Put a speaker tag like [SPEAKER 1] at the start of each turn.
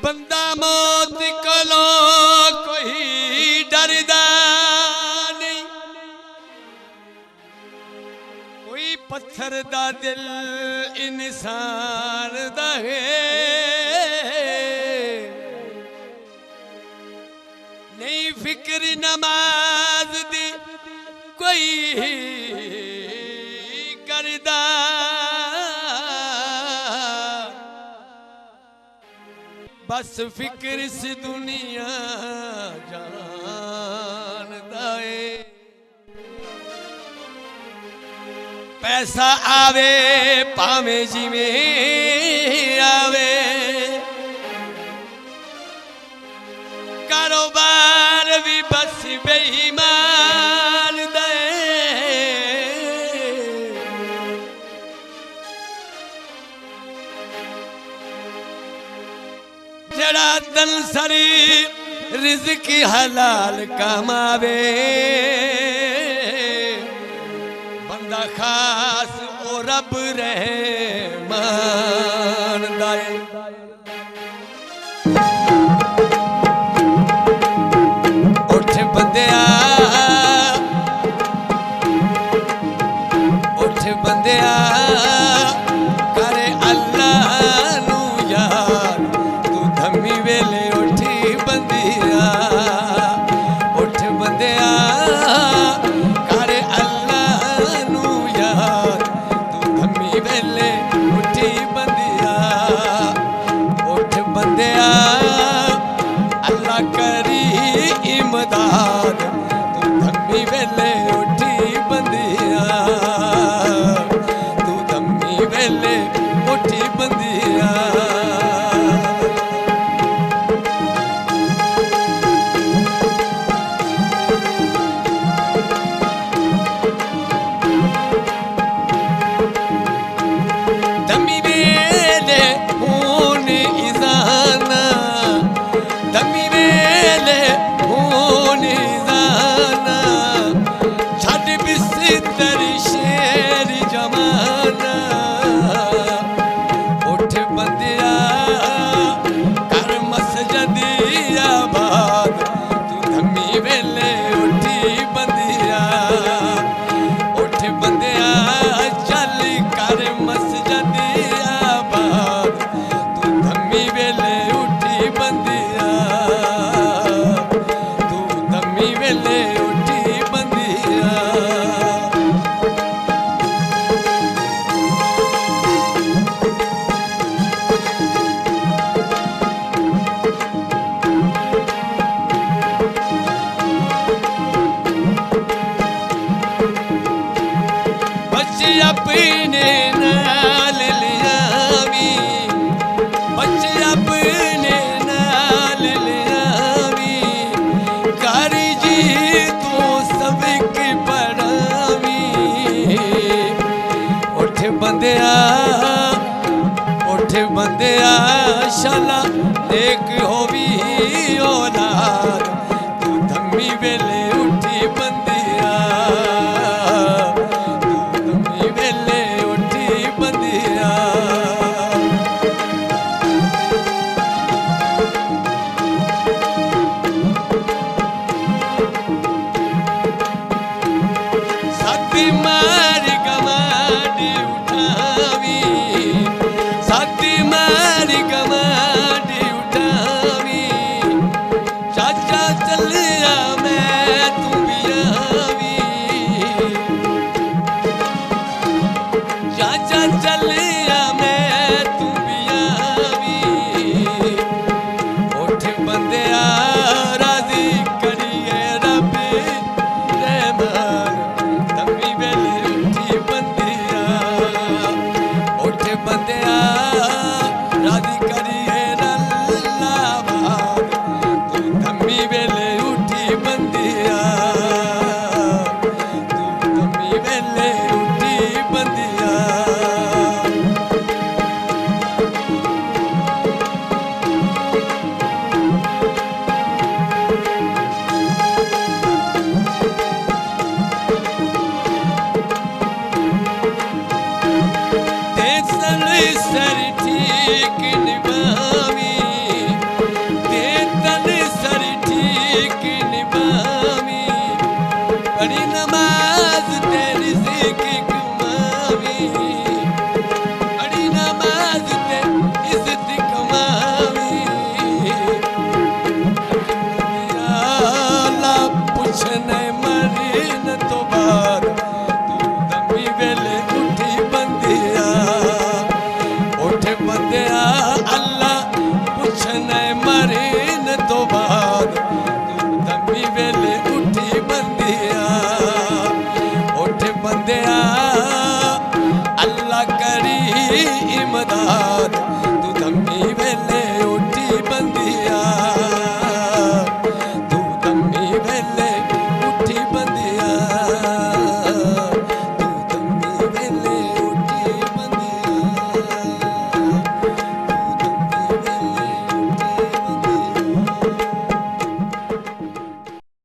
[SPEAKER 1] बंदा मौत कोलो कोई डरदा नहीं, कोई पत्थर दा दिल इंसान दा है, नहीं फिक्र नमाज दी कोई करदा, बस फिक्र इस दुनिया जानदा है। पैसा आवे पावे जिवें आवे, कारोबार भी बस बेईमान दे, जड़ा तन सरी रिज़्क हलाल कमावे, बंदा खास ओ रब रहमान दाए। उठ बंदिया उठ बंदिया करे अल्लाह नू याद, तू धम्मी वेले उठी बंदिया। उठ बंदिया करे अल्लाह नू याद, तू धम्मी वेले उठी बंदिया। उठ बंदिया अल्लाह करी इमदाद, तू धम्मी वेले उठी बंदिया, तू धम्मी वेले उठी बंदिया। धम्मी वेले हून इज़ाना, धम्मी वेले हून इज़ाना, छड़ बिस्तर शेर जमाना। उठ बंदिया कर मस्जिद आबाद, तू धम्मी वेले उठी बंदिया। उठ बंदिया चल कर मस्जिद आबाद, तू धम्मी वेले उठी बंदिया, तू धम्मी वेले उठी बंदिया। बच्चे अपने नाल लियावी, बच्चे अपने नाल लियावी, कारी जी तू सबक पढ़ावी। उठ बंदिया उठ बंदिया शाला नेक होवी औलाद, तू धम्मी वेले उठी बंदिया, तू धम्मी वेले उठी बंदिया। साथी मार गमाडी उठावी, साथी मार गमाडी उठावी, चाचा चलिया मैं तू भी आवी, चाचा चलिया मैं तू भी आवी। उठ बंदिया राजी करिए रब रहमान, धम्मी वेले उठी बंदिया। उठ बंदिया राजी करिए अल्लाह, तू धम्मी वेले उठी बंदिया, तू धम्मी वेले उठी बंदिया। सर ठीक निभावी, बंदिया अल्लाह करी इमदाद